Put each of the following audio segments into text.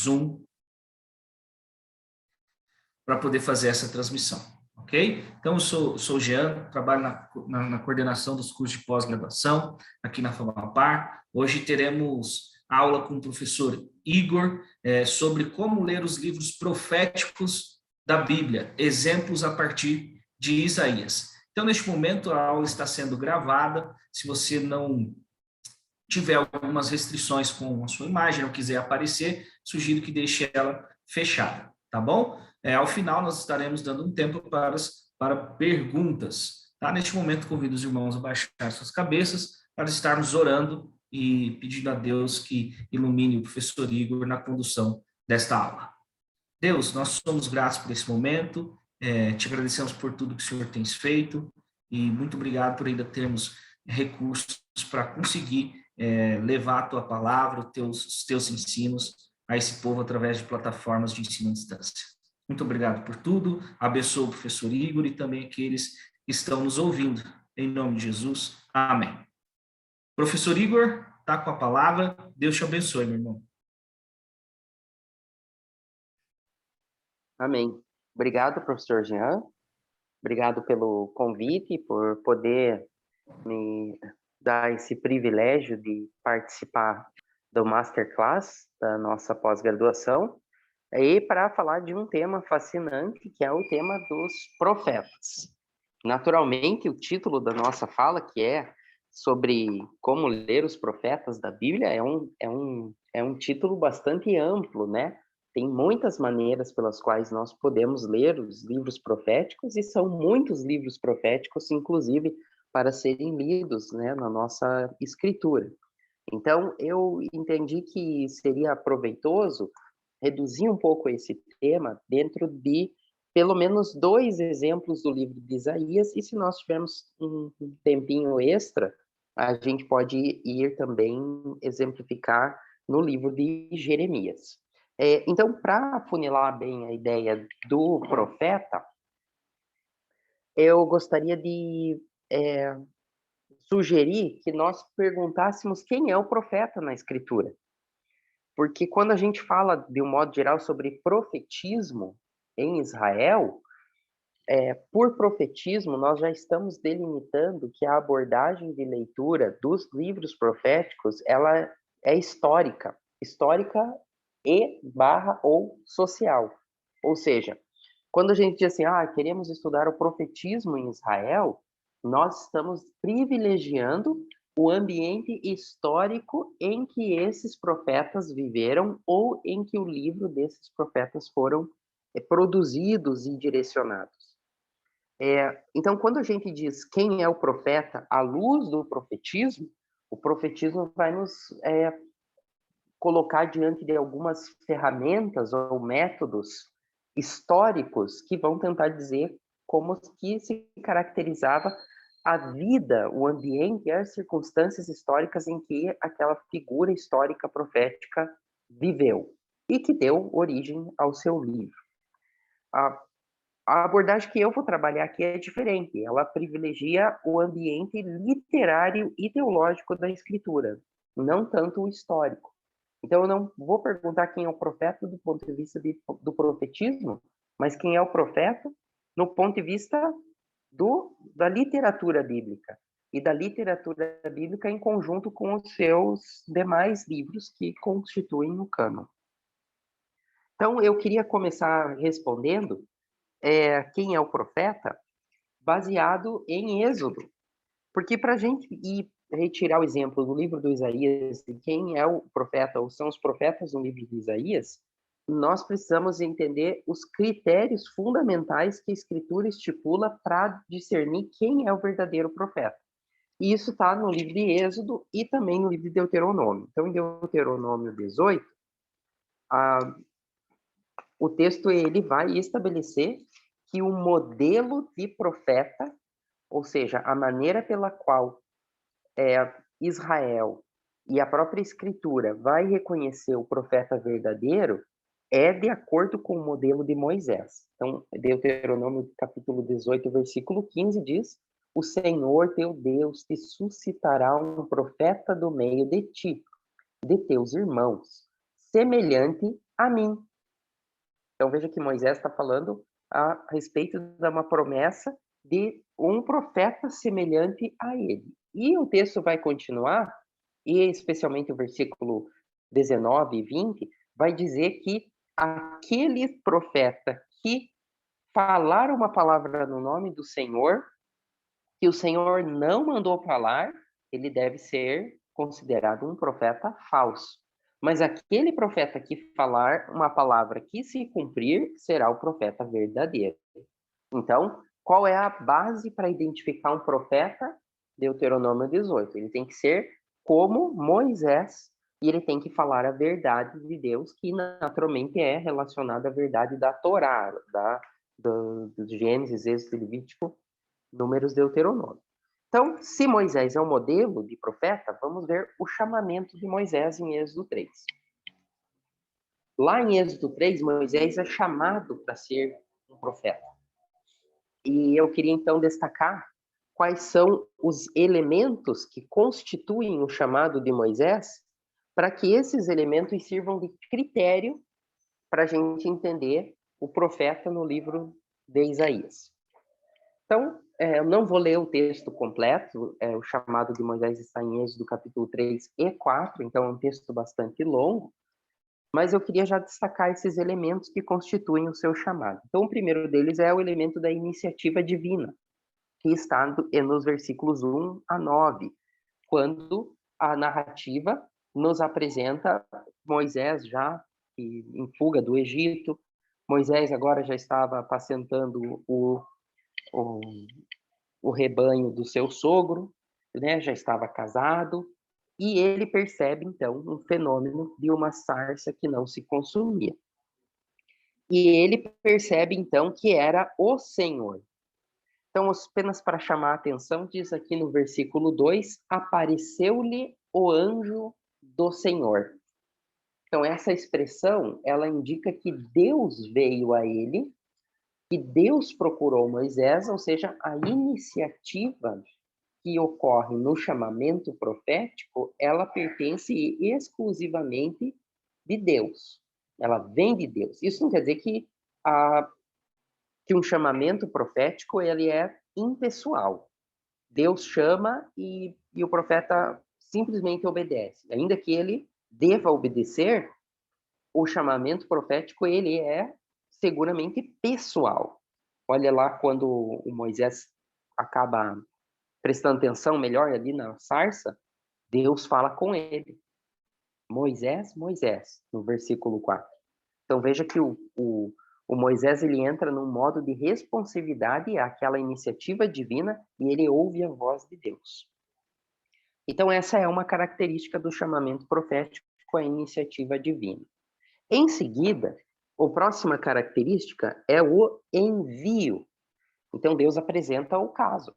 Zoom para poder fazer essa transmissão, ok? Então, eu sou o Jean, trabalho na coordenação dos cursos de pós-graduação aqui na FAMAPAR. Hoje teremos aula com o professor Igor sobre como ler os livros proféticos da Bíblia, exemplos a partir de Isaías. Então, neste momento, a aula está sendo gravada. Se você não tiver algumas restrições com a sua imagem, não quiser aparecer, sugiro que deixe ela fechada, tá bom? Ao final, nós estaremos dando um tempo para perguntas. Tá? Neste momento, convido os irmãos a baixar suas cabeças para estarmos orando e pedindo a Deus que ilumine o professor Igor na condução desta aula. Deus, nós somos gratos por esse momento, te agradecemos por tudo que o Senhor tem feito e muito obrigado por ainda termos recursos para conseguir levar a tua palavra, os teus ensinos a esse povo através de plataformas de ensino à distância. Muito obrigado por tudo, abençoa o professor Igor e também aqueles que estão nos ouvindo. Em nome de Jesus, amém. Professor Igor, está com a palavra, Deus te abençoe, meu irmão. Amém. Obrigado, professor Jean. Obrigado pelo convite, por poder me dar esse privilégio de participar do Masterclass da nossa pós-graduação e para falar de um tema fascinante, que é o tema dos profetas. Naturalmente, o título da nossa fala, que é sobre como ler os profetas da Bíblia, é um título bastante amplo, né? Tem muitas maneiras pelas quais nós podemos ler os livros proféticos, e são muitos livros proféticos, inclusive, para serem lidos, né, na nossa escritura. Então, eu entendi que seria proveitoso reduzir um pouco esse tema dentro de pelo menos 2 exemplos do livro de Isaías, e se nós tivermos um tempinho extra, a gente pode ir também exemplificar no livro de Jeremias. Então, para afunilar bem a ideia do profeta, eu gostaria de sugerir que nós perguntássemos quem é o profeta na Escritura. Porque quando a gente fala, de um modo geral, sobre profetismo em Israel, por profetismo, nós já estamos delimitando que a abordagem de leitura dos livros proféticos, ela é histórica ou social. Ou seja, quando a gente diz assim, queremos estudar o profetismo em Israel, nós estamos privilegiando o ambiente histórico em que esses profetas viveram ou em que o livro desses profetas foram produzidos e direcionados. Então, quando a gente diz quem é o profeta à luz do profetismo, o profetismo vai nos colocar diante de algumas ferramentas ou métodos históricos que vão tentar dizer como que se caracterizava a vida, o ambiente e as circunstâncias históricas em que aquela figura histórica profética viveu e que deu origem ao seu livro. A abordagem que eu vou trabalhar aqui é diferente. Ela privilegia o ambiente literário e teológico da escritura, não tanto o histórico. Então, eu não vou perguntar quem é o profeta do ponto de vista do profetismo, mas quem é o profeta no ponto de vista da literatura bíblica. E da literatura bíblica em conjunto com os seus demais livros que constituem o cânon. Então, eu queria começar respondendo quem é o profeta, baseado em Êxodo. Porque para a gente ir retirar o exemplo do livro do Isaías, de quem é o profeta, ou são os profetas no livro de Isaías, nós precisamos entender os critérios fundamentais que a Escritura estipula para discernir quem é o verdadeiro profeta. E isso está no livro de Êxodo e também no livro de Deuteronômio. Então, em Deuteronômio 18, o texto ele vai estabelecer que o modelo de profeta, ou seja, a maneira pela qual Israel e a própria Escritura vai reconhecer o profeta verdadeiro é de acordo com o modelo de Moisés. Então, Deuteronômio capítulo 18, versículo 15 diz: o Senhor teu Deus te suscitará um profeta do meio de ti, de teus irmãos. semelhante a mim. Então veja que Moisés está falando a respeito de uma promessa de um profeta semelhante a ele. E o texto vai continuar, e especialmente o versículo 19 e 20, vai dizer que aquele profeta que falar uma palavra no nome do Senhor, que o Senhor não mandou falar, ele deve ser considerado um profeta falso. Mas aquele profeta que falar uma palavra que se cumprir, será o profeta verdadeiro. Então, qual é a base para identificar um profeta? Deuteronômio 18. Ele tem que ser como Moisés, e ele tem que falar a verdade de Deus, que naturalmente é relacionada à verdade da Torá, do Gênesis, Êxodo, Levítico, Números, Deuteronômio. Então, se Moisés é um modelo de profeta, vamos ver o chamamento de Moisés em Êxodo 3. Lá em Êxodo 3, Moisés é chamado para ser um profeta. E eu queria então destacar quais são os elementos que constituem o chamado de Moisés, para que esses elementos sirvam de critério para a gente entender o profeta no livro de Isaías. Então, eu não vou ler o texto completo, o chamado de Moisés está em Êxodo capítulo 3 e 4, então é um texto bastante longo, mas eu queria já destacar esses elementos que constituem o seu chamado. Então, o primeiro deles é o elemento da iniciativa divina, que está nos versículos 1 a 9, quando a narrativa nos apresenta Moisés já em fuga do Egito. Moisés agora já estava apacentando o rebanho do seu sogro, né? Já estava casado, e ele percebe, então, um fenômeno de uma sarça que não se consumia. E ele percebe, então, que era o Senhor. Então, apenas para chamar a atenção, diz aqui no versículo 2, apareceu-lhe o anjo do Senhor. Então, essa expressão, ela indica que Deus veio a ele, que Deus procurou Moisés, ou seja, a iniciativa que ocorre no chamamento profético, ela pertence exclusivamente de Deus. Ela vem de Deus. Isso não quer dizer que um chamamento profético ele é impessoal. Deus chama e o profeta simplesmente obedece. Ainda que ele deva obedecer, o chamamento profético ele é seguramente pessoal. Olha lá quando o Moisés acaba prestando atenção melhor ali na sarça, Deus fala com ele. Moisés, Moisés, no versículo 4. Então veja que o Moisés ele entra num modo de responsividade àquela iniciativa divina e ele ouve a voz de Deus. Então essa é uma característica do chamamento profético, a iniciativa divina. Em seguida, a próxima característica é o envio. Então Deus apresenta o caso.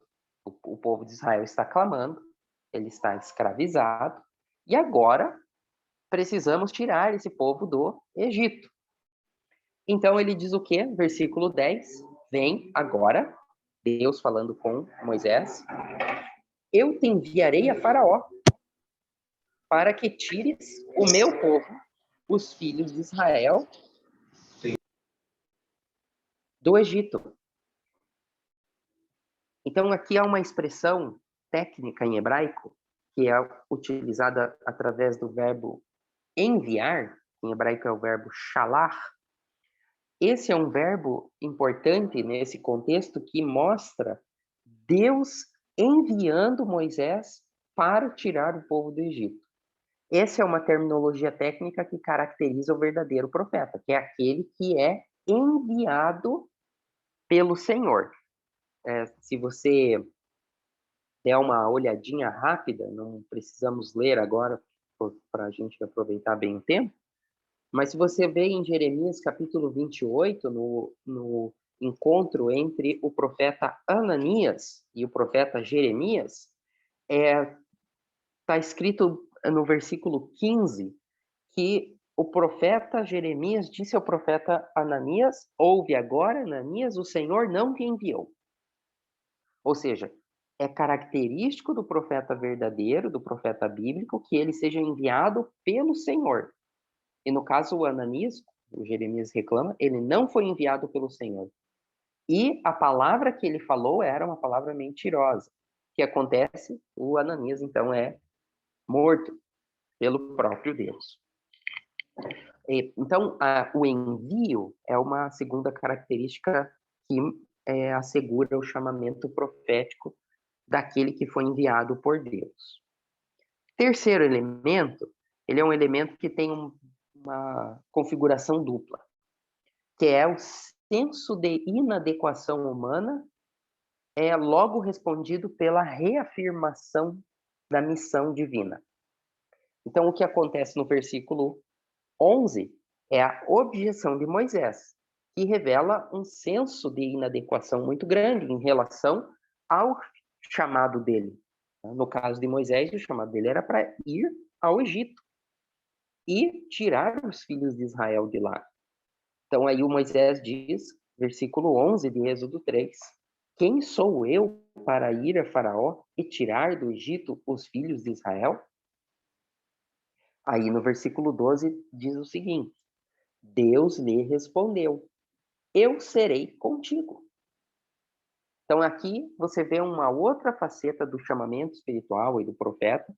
O povo de Israel está clamando, ele está escravizado, e agora precisamos tirar esse povo do Egito. Então ele diz o quê? Versículo 10, vem agora, Deus falando com Moisés, eu te enviarei a Faraó, para que tires o meu povo, os filhos de Israel, do Egito. Então aqui há uma expressão técnica em hebraico, que é utilizada através do verbo enviar, em hebraico é o verbo shalach. Esse é um verbo importante nesse contexto que mostra Deus enviando Moisés para tirar o povo do Egito. Essa é uma terminologia técnica que caracteriza o verdadeiro profeta, que é aquele que é enviado pelo Senhor. Se você der uma olhadinha rápida, não precisamos ler agora para a gente aproveitar bem o tempo, mas se você vê em Jeremias capítulo 28, no encontro entre o profeta Ananias e o profeta Jeremias, está escrito no versículo 15 que o profeta Jeremias disse ao profeta Ananias, ouve agora, Ananias, o Senhor não te enviou. Ou seja, é característico do profeta verdadeiro, do profeta bíblico, que ele seja enviado pelo Senhor. E no caso, o Ananias, o Jeremias reclama, ele não foi enviado pelo Senhor. E a palavra que ele falou era uma palavra mentirosa. O que acontece? O Ananias, então, é morto pelo próprio Deus. Então, o envio é uma segunda característica que assegura o chamamento profético daquele que foi enviado por Deus. Terceiro elemento, ele é um elemento que tem uma configuração dupla, que é o senso de inadequação humana, logo respondido pela reafirmação da missão divina. Então, o que acontece no versículo 11 é a objeção de Moisés, que revela um senso de inadequação muito grande em relação ao chamado dele. No caso de Moisés, o chamado dele era para ir ao Egito e tirar os filhos de Israel de lá. Então, aí o Moisés diz, versículo 11 de Êxodo 3, quem sou eu para ir a Faraó e tirar do Egito os filhos de Israel? Aí no versículo 12 diz o seguinte, Deus lhe respondeu, eu serei contigo. Então aqui você vê uma outra faceta do chamamento espiritual e do profeta,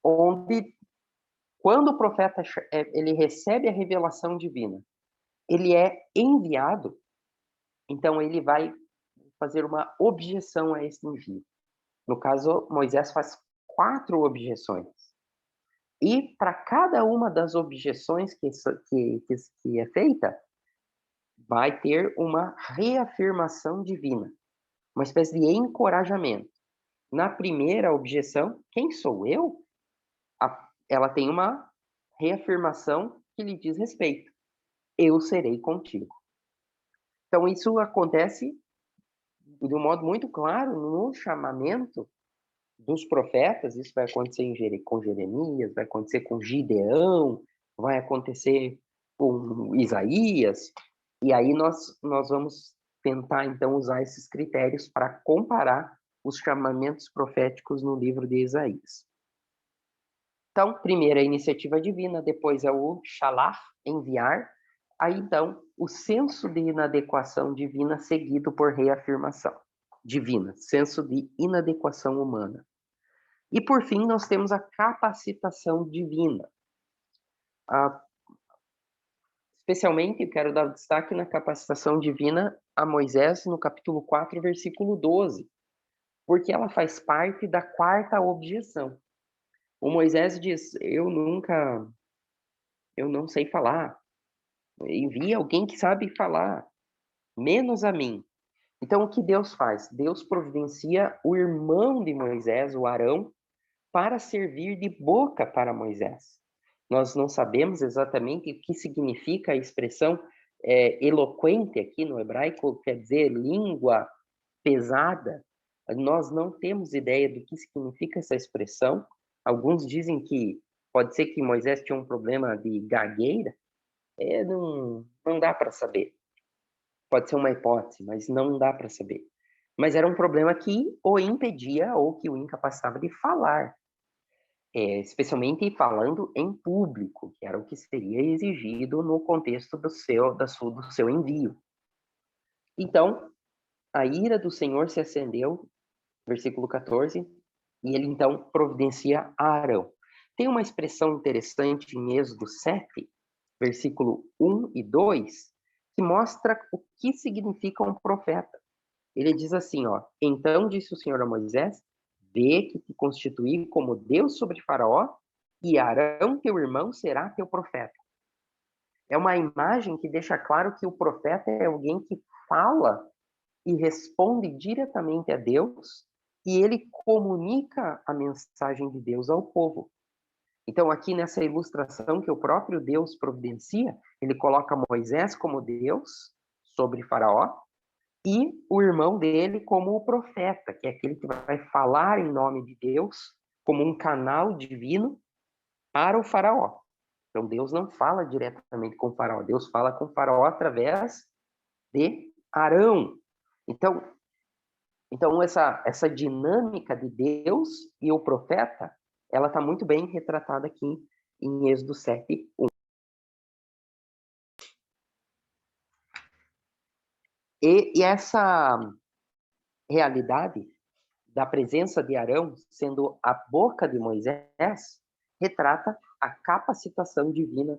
onde quando o profeta ele recebe a revelação divina, ele é enviado, então ele vai fazer uma objeção a esse envio. No caso, Moisés faz 4 objeções. E para cada uma das objeções que é feita, vai ter uma reafirmação divina, uma espécie de encorajamento. Na primeira objeção, quem sou eu? Ela tem uma reafirmação que lhe diz respeito. Eu serei contigo. Então, isso acontece de um modo muito claro no chamamento dos profetas. Isso vai acontecer com Jeremias, vai acontecer com Gideão, vai acontecer com Isaías. E aí nós vamos tentar, então, usar esses critérios para comparar os chamamentos proféticos no livro de Isaías. Então, primeiro é a iniciativa divina, depois é o shalach, enviar, aí então o senso de inadequação divina seguido por reafirmação divina, senso de inadequação humana. E por fim nós temos a capacitação divina. Especialmente eu quero dar destaque na capacitação divina a Moisés no capítulo 4, versículo 12, porque ela faz parte da quarta objeção. O Moisés diz, eu não sei falar. Envia alguém que sabe falar, menos a mim. Então, o que Deus faz? Deus providencia o irmão de Moisés, o Arão, para servir de boca para Moisés. Nós não sabemos exatamente o que significa a expressão eloquente aqui no hebraico, quer dizer língua pesada. Nós não temos ideia do que significa essa expressão. Alguns dizem que pode ser que Moisés tinha um problema de gagueira. Não dá para saber. Pode ser uma hipótese, mas não dá para saber. Mas era um problema que o impedia ou que o incapacitava de falar, especialmente falando em público, que era o que seria exigido no contexto do seu envio. Então, a ira do Senhor se acendeu, versículo 14, e ele então providencia Arão. Tem uma expressão interessante em Êxodo 7, versículo 1 e 2, que mostra o que significa um profeta. Ele diz assim, ó, então disse o Senhor a Moisés, vê que te constituí como Deus sobre Faraó, e Arão, teu irmão, será teu profeta. É uma imagem que deixa claro que o profeta é alguém que fala e responde diretamente a Deus, e ele comunica a mensagem de Deus ao povo. Então, aqui nessa ilustração que o próprio Deus providencia, ele coloca Moisés como Deus sobre Faraó e o irmão dele como o profeta, que é aquele que vai falar em nome de Deus como um canal divino para o Faraó. Então, Deus não fala diretamente com o Faraó, Deus fala com o Faraó através de Arão. Então essa dinâmica de Deus e o profeta, ela está muito bem retratada aqui em Êxodo 7, 1. E essa realidade da presença de Arão sendo a boca de Moisés retrata a capacitação divina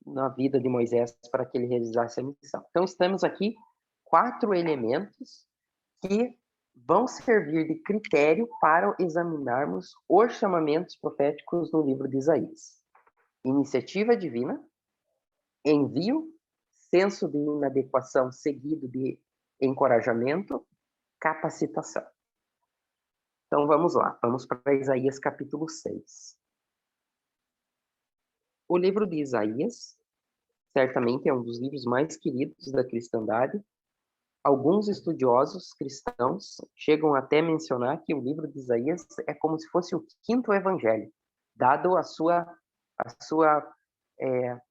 na vida de Moisés para que ele realizasse a missão. Então, estamos aqui 4 elementos que vão servir de critério para examinarmos os chamamentos proféticos no livro de Isaías. Iniciativa divina, envio, senso de inadequação seguido de encorajamento, capacitação. Então, vamos lá. Vamos para Isaías capítulo 6. O livro de Isaías, certamente é um dos livros mais queridos da cristandade. Alguns estudiosos cristãos chegam até a mencionar que o livro de Isaías é como se fosse o 5º evangelho, dado a sua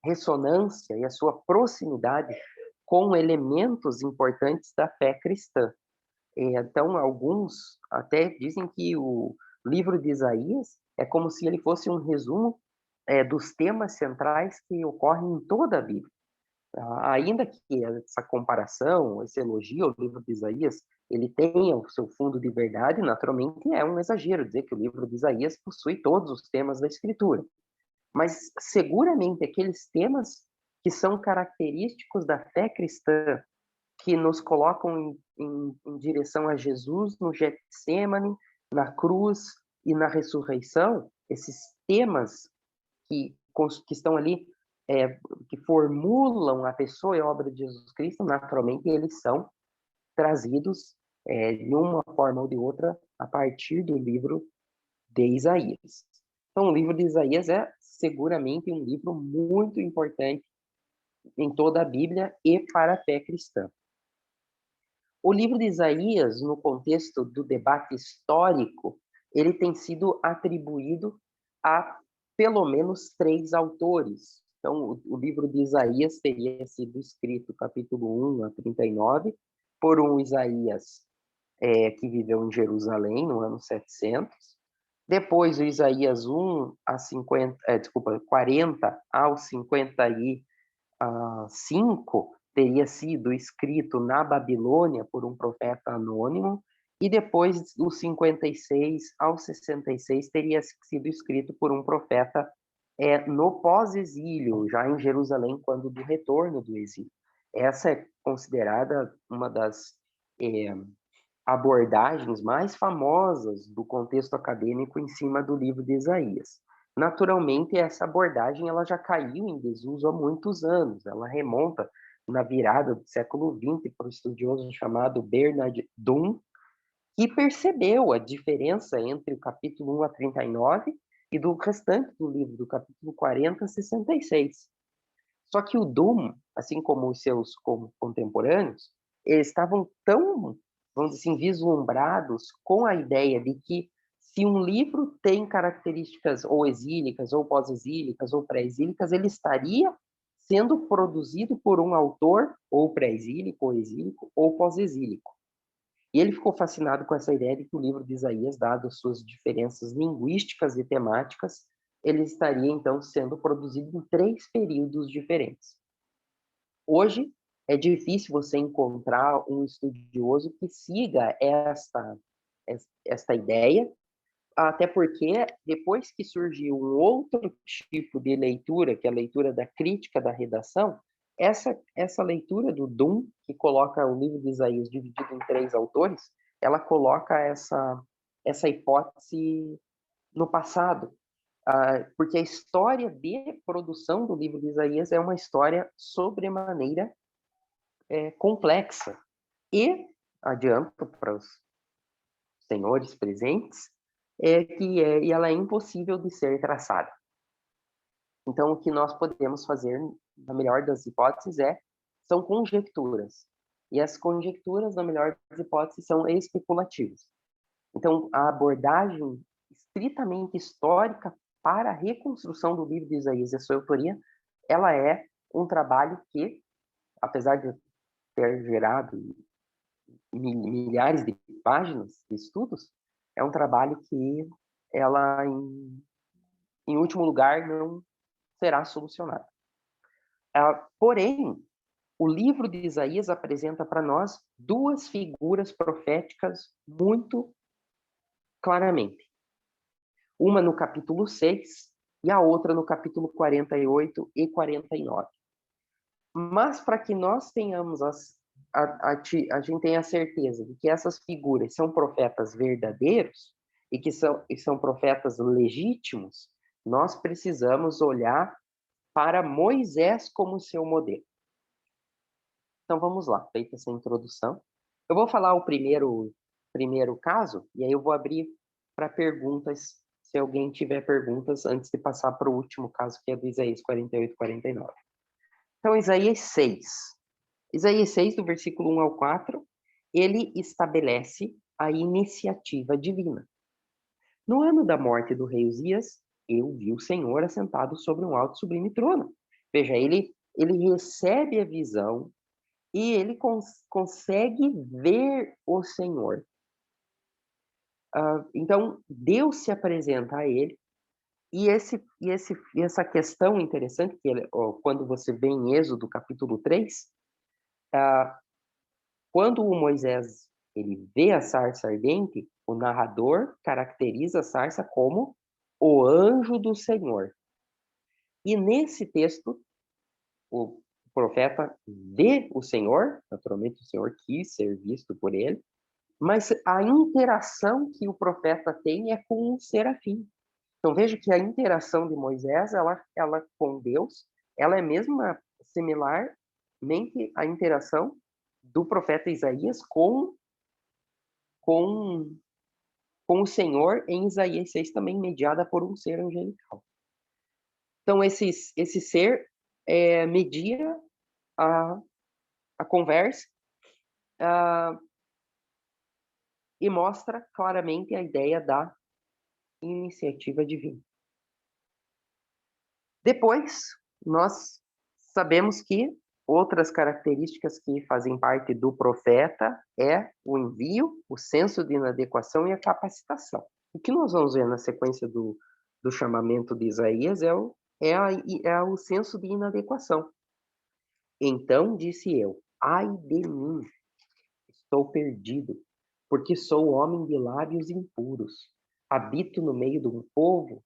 ressonância e a sua proximidade com elementos importantes da fé cristã. Então, alguns até dizem que o livro de Isaías é como se ele fosse um resumo dos temas centrais que ocorrem em toda a Bíblia. Ainda que essa comparação, esse elogio ao livro de Isaías, ele tenha o seu fundo de verdade, naturalmente é um exagero dizer que o livro de Isaías possui todos os temas da Escritura. Mas, seguramente, aqueles temas que são característicos da fé cristã, que nos colocam em direção a Jesus no Getsêmani, na cruz e na ressurreição, esses temas que estão ali, que formulam a pessoa e a obra de Jesus Cristo, naturalmente eles são trazidos de uma forma ou de outra a partir do livro de Isaías. Então, o livro de Isaías é seguramente um livro muito importante em toda a Bíblia e para a fé cristã. O livro de Isaías, no contexto do debate histórico, ele tem sido atribuído a pelo menos 3 autores. Então, o livro de Isaías teria sido escrito, capítulo 1 a 39, por um Isaías que viveu em Jerusalém no ano 700. Depois, o Isaías 40 ao 55 teria sido escrito na Babilônia por um profeta anônimo, e depois, dos 56 ao 66, teria sido escrito por um profeta no pós-exílio, já em Jerusalém, quando do retorno do exílio. Essa é considerada uma das abordagens mais famosas do contexto acadêmico em cima do livro de Isaías. Naturalmente, essa abordagem ela já caiu em desuso há muitos anos. Ela remonta na virada do século XX para o estudioso chamado Bernard Dunn, que percebeu a diferença entre o capítulo 1 a 39 e do restante do livro, do capítulo 40 a 66. Só que o Dunn, assim como os seus contemporâneos, eles estavam tão, vamos dizer assim, vislumbrados com a ideia de que se um livro tem características ou exílicas, ou pós-exílicas, ou pré-exílicas, ele estaria sendo produzido por um autor ou pré-exílico, ou exílico, ou pós-exílico. E ele ficou fascinado com essa ideia de que o livro de Isaías, dado suas diferenças linguísticas e temáticas, ele estaria, então, sendo produzido em 3 períodos diferentes. Hoje, é difícil você encontrar um estudioso que siga esta ideia, até porque, depois que surgiu um outro tipo de leitura, que é a leitura da crítica da redação, essa leitura do Dunn, que coloca o livro de Isaías dividido em 3 autores, ela coloca essa hipótese no passado, porque a história de produção do livro de Isaías é uma história sobremaneira complexa. E adianto para os senhores presentes que ela é impossível de ser traçada. Então, o que nós podemos fazer, na melhor das hipóteses, são conjecturas. E as conjecturas, na melhor das hipóteses, são especulativas. Então, a abordagem estritamente histórica para a reconstrução do livro de Isaías e a sua autoria, ela é um trabalho que, apesar de ter gerado milhares de páginas de estudos, é um trabalho que ela, em último lugar, não será solucionado. Porém, o livro de Isaías apresenta para nós duas figuras proféticas muito claramente. Uma no capítulo 6 e a outra no capítulo 48 e 49. Mas para que nós tenhamos a gente tenha a certeza de que essas figuras são profetas verdadeiros e que são profetas legítimos, nós precisamos olhar para Moisés como seu modelo. Então vamos lá, feita essa introdução. Eu vou falar o primeiro caso, e aí eu vou abrir para perguntas, se alguém tiver perguntas, antes de passar para o último caso, que é do Isaías 48 e 49. Então, Isaías 6. Isaías 6, do versículo 1 ao 4, ele estabelece a iniciativa divina. No ano da morte do rei Uzias, eu vi o Senhor assentado sobre um alto e sublime trono. Veja, ele recebe a visão e ele consegue ver o Senhor. Então, Deus se apresenta a ele, e essa questão interessante, que quando você vê em Êxodo capítulo 3, quando o Moisés ele vê a sarça ardente, o narrador caracteriza a sarça como o anjo do Senhor. E nesse texto, o profeta vê o Senhor, naturalmente o Senhor quis ser visto por ele, mas a interação que o profeta tem é com um serafim. Então veja que a interação de Moisés, ela com Deus, ela é mesmo similarmente à interação do profeta Isaías com o Senhor em Isaías 6, também mediada por um ser angelical. Então esse ser media a conversa e mostra claramente a ideia da iniciativa divina. Depois, nós sabemos que outras características que fazem parte do profeta é o envio, o senso de inadequação e a capacitação. O que nós vamos ver na sequência do chamamento de Isaías é o senso de inadequação. Então disse eu, ai de mim, estou perdido, porque sou homem de lábios impuros. Habito no meio de um povo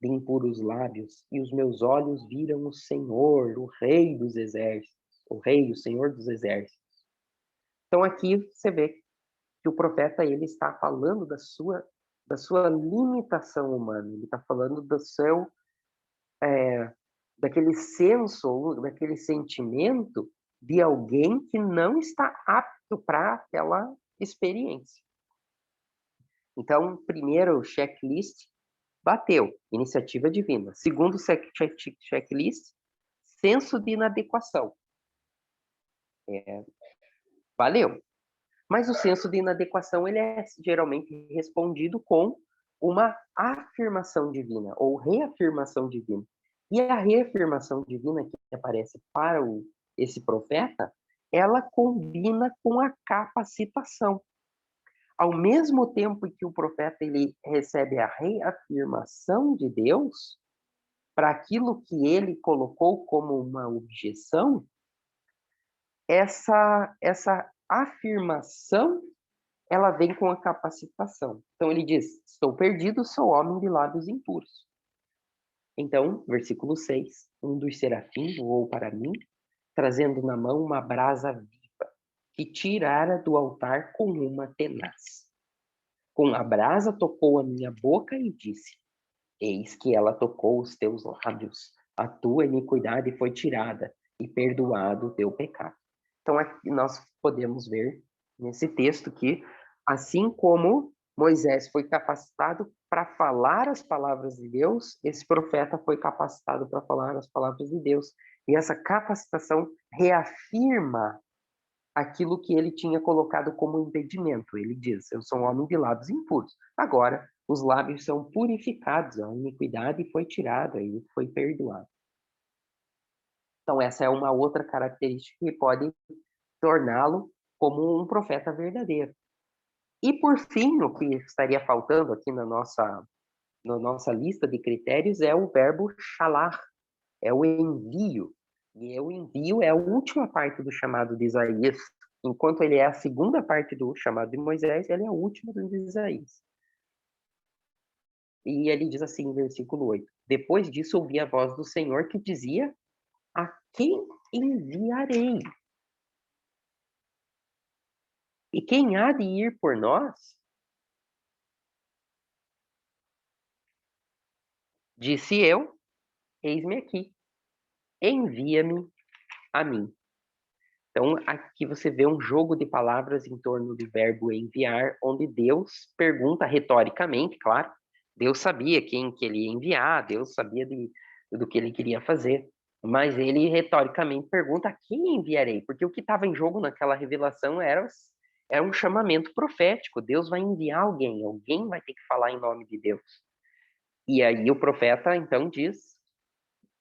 de impuros lábios, e os meus olhos viram o Senhor, o Rei dos Exércitos, o Senhor dos Exércitos. Então aqui você vê que o profeta ele está falando da sua limitação humana, ele está falando do seu daquele senso, daquele sentimento de alguém que não está apto para aquela experiência. Então, primeiro checklist, bateu, iniciativa divina. Segundo checklist, senso de inadequação. Valeu. Mas o senso de inadequação ele é geralmente respondido com uma afirmação divina ou reafirmação divina. E a reafirmação divina que aparece para esse profeta, ela combina com a capacitação. Ao mesmo tempo que o profeta ele recebe a reafirmação de Deus para aquilo que ele colocou como uma objeção, essa afirmação ela vem com a capacitação. Então ele diz: estou perdido, sou homem de lábios impuros. Então, versículo 6, um dos serafins voou para mim, trazendo na mão uma brasa viva, que tirara do altar com uma tenaz. Com a brasa tocou a minha boca e disse: eis que ela tocou os teus lábios, a tua iniquidade foi tirada e perdoado o teu pecado. Então aqui nós podemos ver nesse texto que, assim como Moisés foi capacitado para falar as palavras de Deus, esse profeta foi capacitado para falar as palavras de Deus. E essa capacitação reafirma aquilo que ele tinha colocado como impedimento. Ele diz: eu sou um homem de lábios impuros. Agora, os lábios são purificados, a iniquidade foi tirada e foi perdoado. Então, essa é uma outra característica que pode torná-lo como um profeta verdadeiro. E, por fim, o que estaria faltando aqui na nossa lista de critérios é o verbo shalar, é o envio. E eu envio é a última parte do chamado de Isaías. Enquanto ele é a segunda parte do chamado de Moisés, ele é a última do de Isaías. E ele diz assim, no versículo 8: Depois disso ouvi a voz do Senhor que dizia: A quem enviarei? E quem há de ir por nós? Disse eu: Eis-me aqui, envia-me a mim. Então, aqui você vê um jogo de palavras em torno do verbo enviar, onde Deus pergunta retoricamente, claro. Deus sabia quem que ele ia enviar, Deus sabia do que ele queria fazer. Mas ele retoricamente pergunta: a quem enviarei? Porque o que estava em jogo naquela revelação era um chamamento profético. Deus vai enviar alguém, alguém vai ter que falar em nome de Deus. E aí o profeta então diz: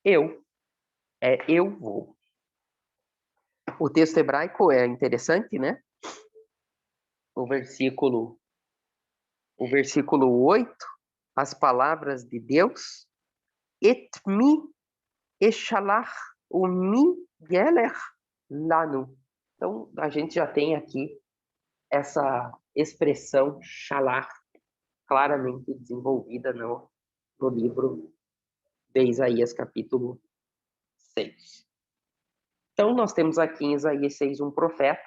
eu vou. O texto hebraico é interessante, né? O versículo, o versículo 8, as palavras de Deus: Et mi eshalach o mi geler lanu. Então, a gente já tem aqui essa expressão shalach claramente desenvolvida no livro de Isaías, capítulo 6. Então, nós temos aqui em Isaías 6 um profeta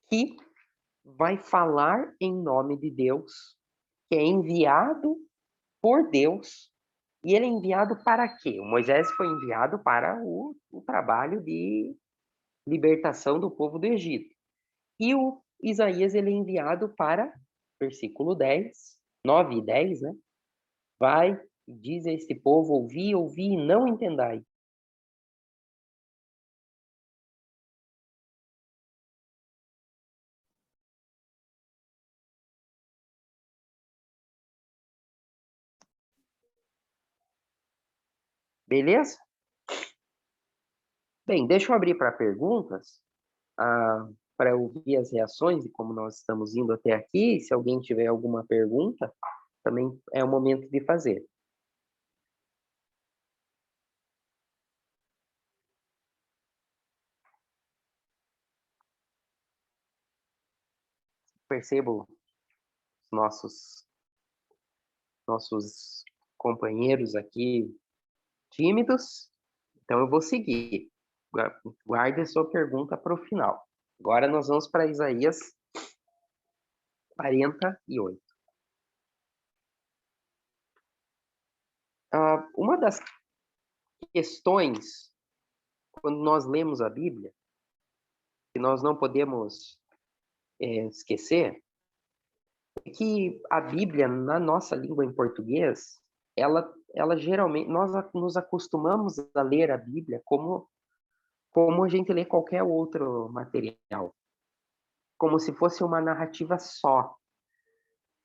que vai falar em nome de Deus, que é enviado por Deus. E ele é enviado para quê? O Moisés foi enviado para o trabalho de libertação do povo do Egito. E o Isaías ele é enviado para, versículo 10, 9 e 10, né? Vai e diz a este povo: ouvi, ouvi e não entendai. Beleza? Bem, deixa eu abrir para perguntas, para ouvir as reações de como nós estamos indo até aqui. Se alguém tiver alguma pergunta, também é o momento de fazer. Percebo nossos nossos companheiros aqui tímidos, então eu vou seguir. Guarde a sua pergunta para o final. Agora nós vamos para Isaías 48. Uma das questões, quando nós lemos a Bíblia, que nós não podemos esquecer, é que a Bíblia, na nossa língua em português, ela geralmente, nós nos acostumamos a ler a Bíblia como a gente lê qualquer outro material, como se fosse uma narrativa só.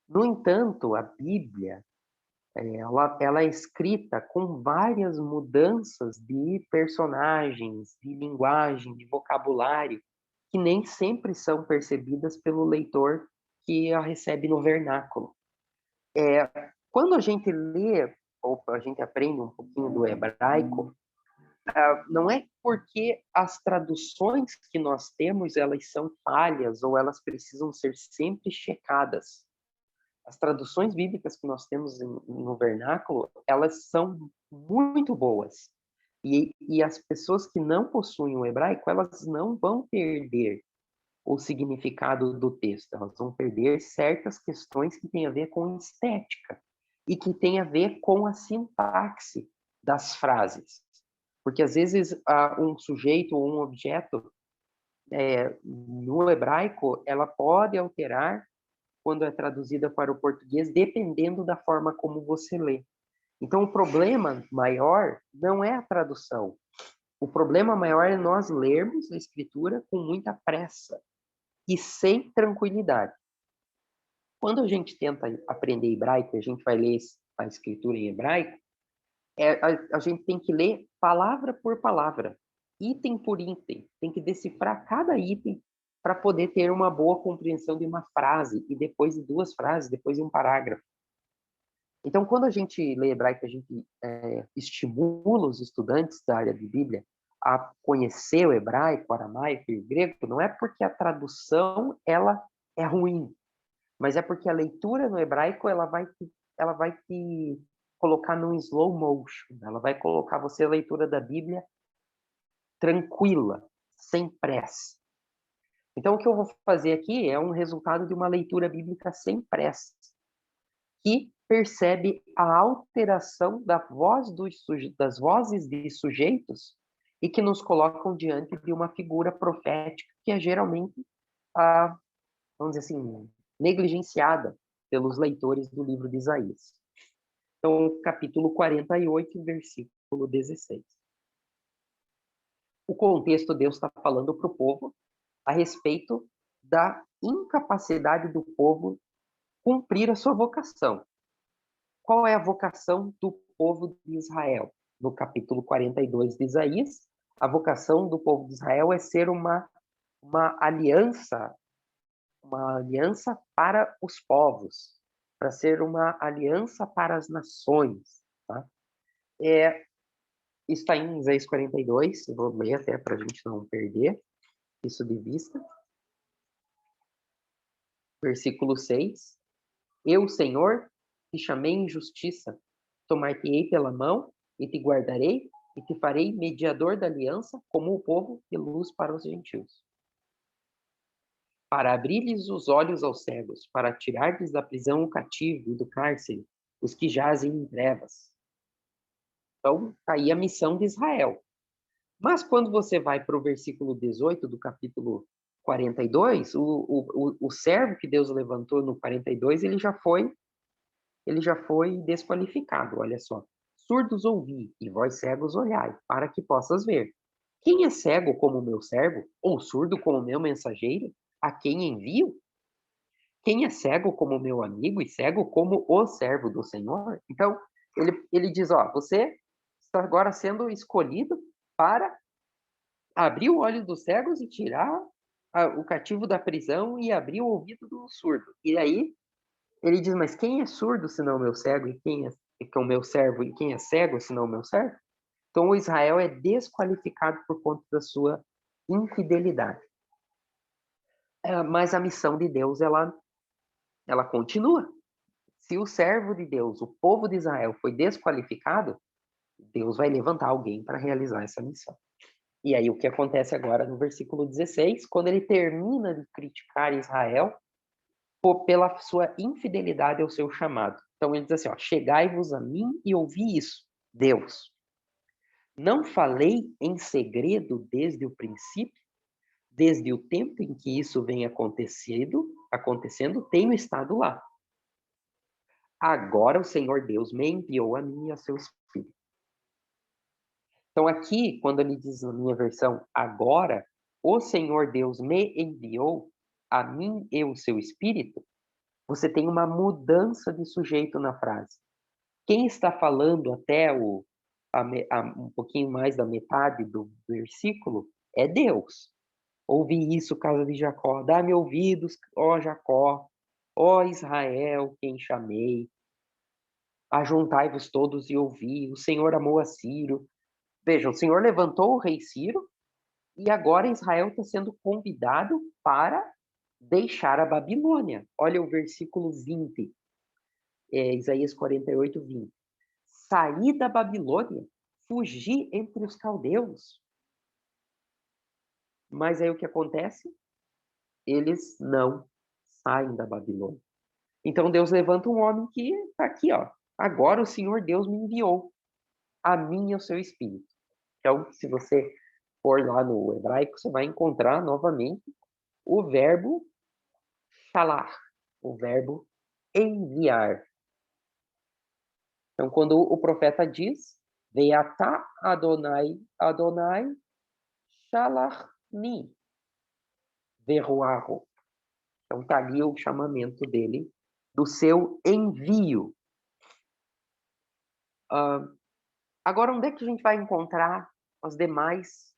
No entanto, a Bíblia, ela é escrita com várias mudanças de personagens, de linguagem, de vocabulário, que nem sempre são percebidas pelo leitor que a recebe no vernáculo. Quando a gente lê, ou a gente aprende um pouquinho do hebraico, não é porque as traduções que nós temos elas são falhas ou elas precisam ser sempre checadas. As traduções bíblicas que nós temos no vernáculo, elas são muito boas. E as pessoas que não possuem o hebraico, elas não vão perder o significado do texto, elas vão perder certas questões que têm a ver com estética e que têm a ver com a sintaxe das frases. Porque às vezes um sujeito ou um objeto no hebraico, ela pode alterar quando é traduzida para o português, dependendo da forma como você lê. Então, o problema maior não é a tradução. O problema maior é nós lermos a escritura com muita pressa e sem tranquilidade. Quando a gente tenta aprender hebraico, a gente vai ler a escritura em hebraico, a gente tem que ler palavra por palavra, item por item, tem que decifrar cada item para poder ter uma boa compreensão de uma frase, e depois de duas frases, depois de um parágrafo. Então, quando a gente lê hebraico, a gente estimula os estudantes da área de Bíblia a conhecer o hebraico, o aramaico e o grego, não é porque a tradução ela é ruim, mas é porque a leitura no hebraico ela vai te colocar num slow motion, ela vai colocar você a leitura da Bíblia tranquila, sem pressa. Então, o que eu vou fazer aqui é um resultado de uma leitura bíblica sem pressa, que percebe a alteração das vozes de sujeitos e que nos colocam diante de uma figura profética que é geralmente, vamos dizer assim, negligenciada pelos leitores do livro de Isaías. Então, capítulo 48, versículo 16. O contexto, Deus está falando para o povo a respeito da incapacidade do povo cumprir a sua vocação. Qual é a vocação do povo de Israel? No capítulo 42 de Isaías, a vocação do povo de Israel é ser uma aliança para os povos, para ser uma aliança para as nações. Tá? Está em Isaías 42, eu vou ler até para a gente não perder isso de vista. Versículo 6. Eu, Senhor, te chamei em justiça, tomar-te-ei pela mão e te guardarei e te farei mediador da aliança como o povo e luz para os gentios. Para abrir-lhes os olhos aos cegos, para tirar-lhes da prisão o cativo e do cárcere os que jazem em trevas. Então, está aí a missão de Israel. Mas quando você vai para o versículo 18 do capítulo 42, o servo que Deus levantou no 42, ele já foi desqualificado, olha só. Surdos ouvi, e vós cegos olhai, para que possas ver. Quem é cego como meu servo, ou surdo como meu mensageiro, a quem envio? Quem é cego como meu amigo e cego como o servo do Senhor? Então, ele diz, ó, você está agora sendo escolhido para abrir o olho dos cegos e tirar o cativo da prisão e abrir o ouvido do surdo. E aí, ele diz, mas quem é surdo senão o meu cego? E quem é o meu servo? E quem é cego senão o meu servo? Então, o Israel é desqualificado por conta da sua infidelidade. Mas a missão de Deus, ela continua. Se o servo de Deus, o povo de Israel, foi desqualificado, Deus vai levantar alguém para realizar essa missão. E aí, o que acontece agora no versículo 16, quando ele termina de criticar Israel pela sua infidelidade ao seu chamado. Então, ele diz assim, ó, chegai-vos a mim e ouvi isso, Deus. Não falei em segredo desde o princípio? Desde o tempo em que isso vem acontecendo, tenho estado lá. Agora o Senhor Deus me enviou a mim e a seu Espírito. Então aqui, quando ele diz na minha versão, agora o Senhor Deus me enviou a mim e o seu Espírito, você tem uma mudança de sujeito na frase. Quem está falando até um pouquinho mais da metade do versículo é Deus. Ouvi isso, casa de Jacó, dá-me ouvidos, ó Jacó, ó Israel, quem chamei. Ajuntai-vos todos e ouvi, o Senhor amou a Ciro. Vejam, o Senhor levantou o rei Ciro e agora Israel está sendo convidado para deixar a Babilônia. Olha o versículo 20, Isaías 48, 20. Saí da Babilônia, fugi entre os caldeus. Mas aí o que acontece? Eles não saem da Babilônia. Então Deus levanta um homem que está aqui, ó. Agora o Senhor Deus me enviou a mim e ao seu Espírito. Então, se você for lá no hebraico, você vai encontrar novamente o verbo shalar, o verbo enviar. Então, quando o profeta diz, Veatá Adonai, Adonai shalachni, veruahu. Então, está ali o chamamento dele, do seu envio. Agora, onde é que a gente vai encontrar as demais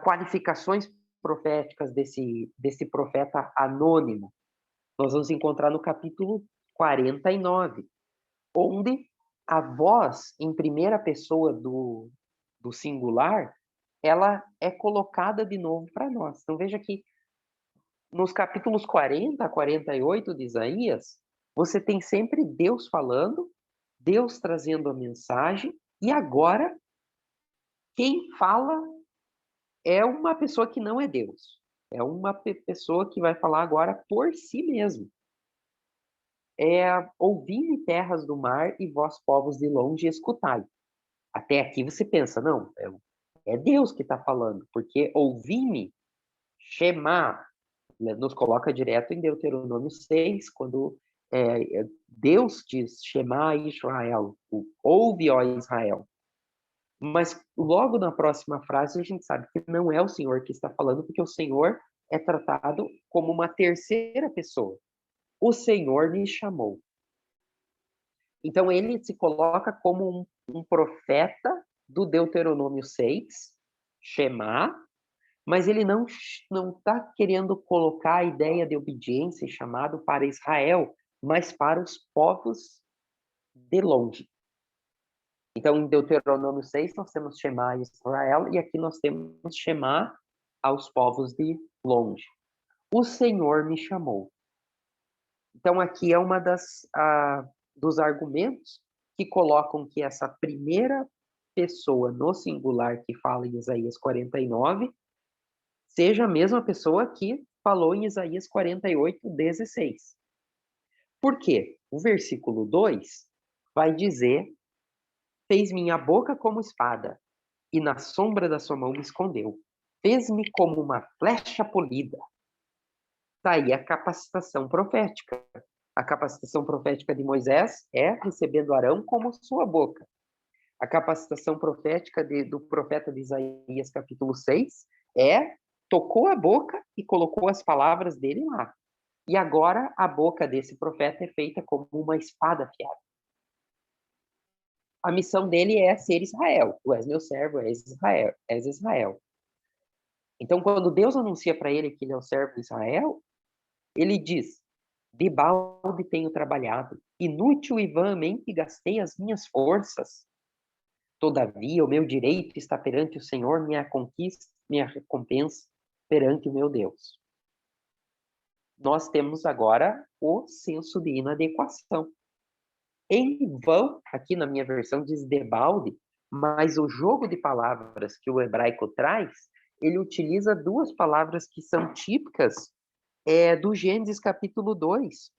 qualificações proféticas desse profeta anônimo? Nós vamos encontrar no capítulo 49, onde a voz em primeira pessoa do singular ela é colocada de novo para nós. Então veja que nos capítulos 40 a 48 de Isaías, você tem sempre Deus falando, Deus trazendo a mensagem, e agora quem fala é uma pessoa que não é Deus. É uma pessoa que vai falar agora por si mesmo. Ouvi terras do mar e vós povos de longe escutai. Até aqui você pensa, não, é Deus que está falando, porque ouvi-me, Shema, nos coloca direto em Deuteronômio 6, quando Deus diz, Shema Israel, ouve, ó Israel. Mas logo na próxima frase a gente sabe que não é o Senhor que está falando, porque o Senhor é tratado como uma terceira pessoa. O Senhor me chamou. Então ele se coloca como um profeta do Deuteronômio 6, Shema, mas ele não está querendo colocar a ideia de obediência e chamado para Israel, mas para os povos de longe. Então, em Deuteronômio 6, nós temos Shema Israel, e aqui nós temos Shema aos povos de longe. O Senhor me chamou. Então, aqui é uma dos argumentos que colocam que essa primeira pessoa no singular que fala em Isaías 49 seja a mesma pessoa que falou em Isaías 48, 16. Por quê? O versículo 2 vai dizer: fez minha boca como espada, e na sombra da sua mão me escondeu. Fez-me como uma flecha polida. Daí a capacitação profética. A capacitação profética de Moisés é recebendo Arão como sua boca. A capacitação profética do profeta de Isaías, capítulo 6, tocou a boca e colocou as palavras dele lá. E agora a boca desse profeta é feita como uma espada afiada. A missão dele é ser Israel. Tu és meu servo, és Israel. Então, quando Deus anuncia para ele que ele é o servo de Israel, ele diz: de balde tenho trabalhado, inútil e vãmente gastei as minhas forças. Todavia, o meu direito está perante o Senhor, minha conquista, minha recompensa perante o meu Deus. Nós temos agora o senso de inadequação. Em vão, aqui na minha versão diz debalde, mas o jogo de palavras que o hebraico traz, ele utiliza duas palavras que são típicas do Gênesis capítulo 2,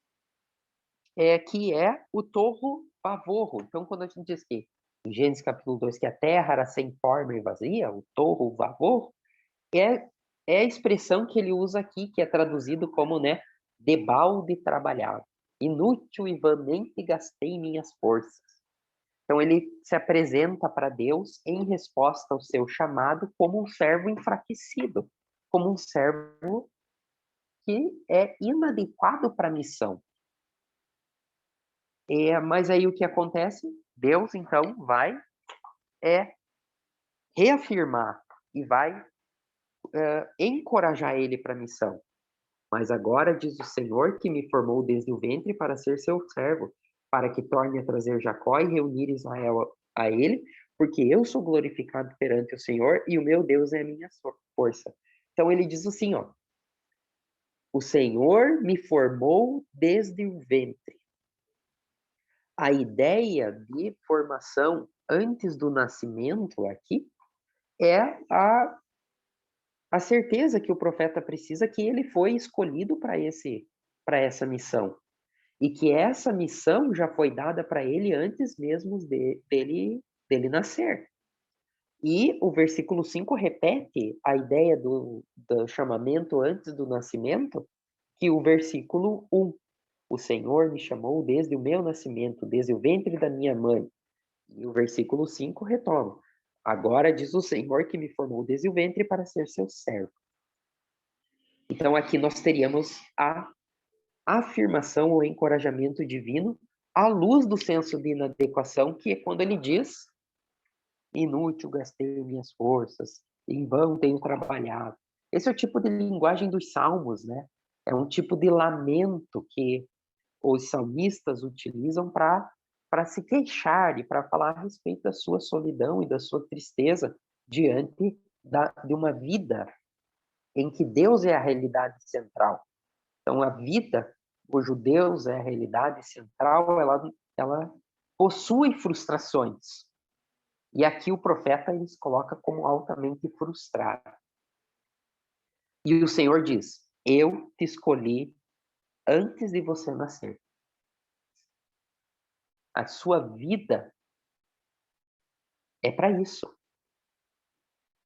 que é o torro pavorro. Então, quando a gente diz que em Gênesis capítulo 2 que a terra era sem forma e vazia, o torro pavorro, é a expressão que ele usa aqui, que é traduzido como, debalde trabalhado. Inútil e vãmente gastei minhas forças. Então ele se apresenta para Deus em resposta ao seu chamado como um servo enfraquecido, como um servo que é inadequado para a missão. Mas aí o que acontece? Deus, então, vai reafirmar e vai encorajar ele para a missão. Mas agora diz o Senhor que me formou desde o ventre para ser seu servo, para que torne a trazer Jacó e reunir Israel a ele, porque eu sou glorificado perante o Senhor e o meu Deus é a minha força. Então ele diz assim, o Senhor me formou desde o ventre. A ideia de formação antes do nascimento aqui é a certeza que o profeta precisa que ele foi escolhido para essa missão. E que essa missão já foi dada para ele antes mesmo dele nascer. E o versículo 5 repete a ideia do chamamento antes do nascimento, que o versículo 1, o Senhor me chamou desde o meu nascimento, desde o ventre da minha mãe. E o versículo 5 retoma: agora diz o Senhor que me formou desde o ventre para ser seu servo. Então aqui nós teríamos a afirmação ou encorajamento divino à luz do senso de inadequação, que é quando ele diz: inútil gastei minhas forças, em vão tenho trabalhado. Esse é o tipo de linguagem dos salmos, né? É um tipo de lamento que os salmistas utilizam para se queixar e para falar a respeito da sua solidão e da sua tristeza diante de uma vida em que Deus é a realidade central. Então, a vida cujo Deus é a realidade central, ela possui frustrações. E aqui o profeta ele se coloca como altamente frustrado. E o Senhor diz: eu te escolhi antes de você nascer. A sua vida é para isso.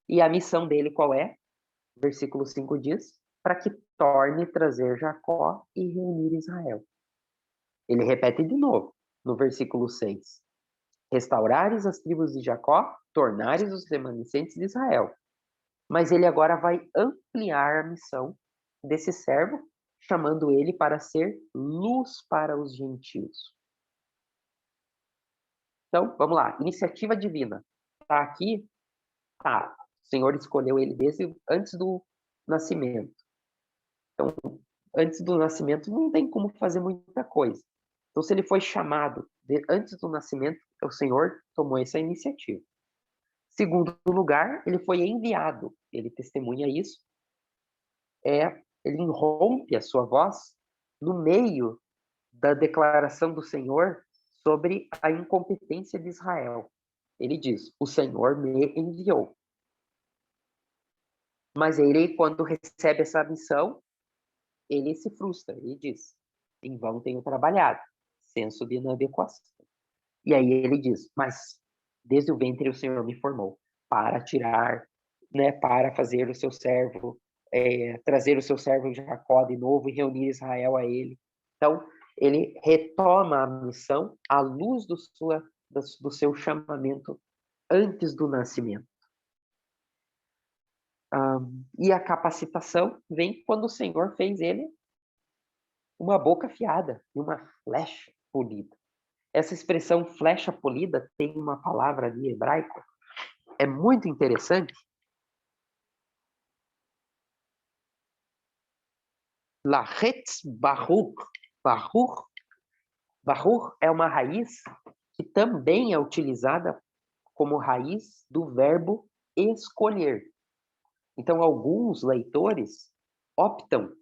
E a missão dele qual é? Versículo 5 diz: para que torne trazer Jacó e reunir Israel. Ele repete de novo no versículo 6. Restaurares as tribos de Jacó, tornares os remanescentes de Israel. Mas ele agora vai ampliar a missão desse servo, chamando ele para ser luz para os gentios. Então, vamos lá. Iniciativa divina. Está aqui? Tá. O Senhor escolheu ele desde antes do nascimento. Então, antes do nascimento, não tem como fazer muita coisa. Então, se ele foi chamado antes do nascimento, o Senhor tomou essa iniciativa. Segundo lugar, ele foi enviado. Ele testemunha isso. Ele irrompe a sua voz no meio da declaração do Senhor sobre a incompetência de Israel. Ele diz: o Senhor me enviou. Mas ele, quando recebe essa missão, ele se frustra. Ele diz: em vão tenho trabalhado, senso de inadequação. E aí ele diz: mas desde o ventre o Senhor me formou para tirar, né, para fazer o seu servo, trazer o seu servo Jacó de novo e reunir Israel a ele. Então, ele retoma a missão à luz do seu chamamento antes do nascimento. E a capacitação vem quando o Senhor fez ele uma boca afiada e uma flecha polida. Essa expressão flecha polida tem uma palavra ali hebraico, é muito interessante. Lahetz Baruch. Baruch é uma raiz que também é utilizada como raiz do verbo escolher. Então, alguns leitores optam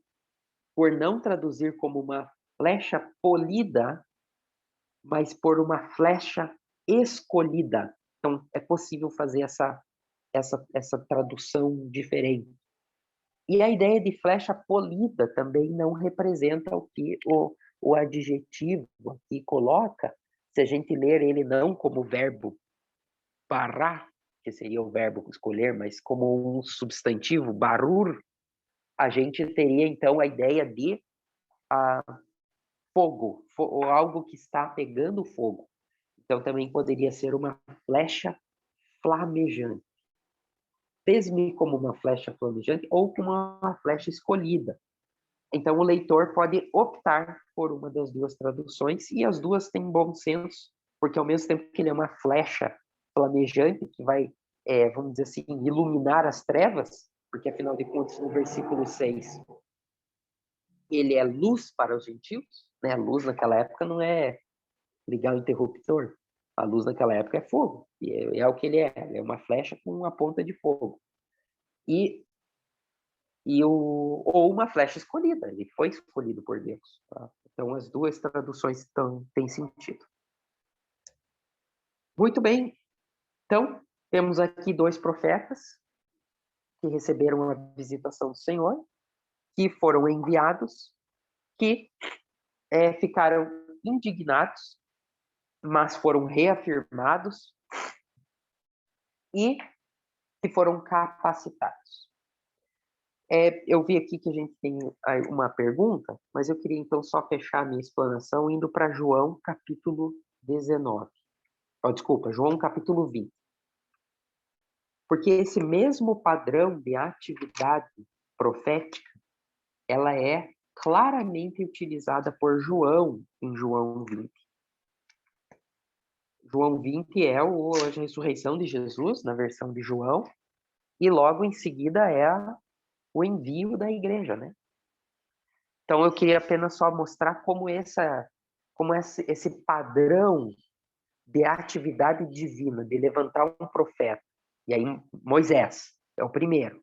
por não traduzir como uma flecha polida, mas por uma flecha escolhida. Então, é possível fazer essa tradução diferente. E a ideia de flecha polida também não representa o que o adjetivo aqui coloca, se a gente ler ele não como verbo parar, que seria o verbo escolher, mas como um substantivo, barur, a gente teria então a ideia de fogo, ou algo que está pegando fogo. Então também poderia ser uma flecha flamejante. Fez-me como uma flecha flamejante ou como uma flecha escolhida. Então o leitor pode optar por uma das duas traduções e as duas têm bom senso, porque ao mesmo tempo que ele é uma flecha flamejante que vai, vamos dizer assim, iluminar as trevas, porque afinal de contas no versículo 6 ele é luz para os gentios, né? A luz naquela época não é ligar o interruptor, a luz naquela época é fogo, e é o que ele é uma flecha com uma ponta de fogo. Ou uma flecha escolhida, ele foi escolhido por Deus. Tá? Então, as duas traduções têm sentido. Muito bem, então, temos aqui dois profetas que receberam a visitação do Senhor, que foram enviados, que ficaram indignados, mas foram reafirmados e que foram capacitados. Eu vi aqui que a gente tem uma pergunta, mas eu queria então só fechar a minha explanação indo para João capítulo 19. Desculpa, João capítulo 20. Porque esse mesmo padrão de atividade profética, ela é claramente utilizada por João em João 20. João 20 é a ressurreição de Jesus, na versão de João, e logo em seguida é o envio da igreja, né? Então eu queria apenas só mostrar como esse padrão de atividade divina, de levantar um profeta, e aí Moisés, É o primeiro.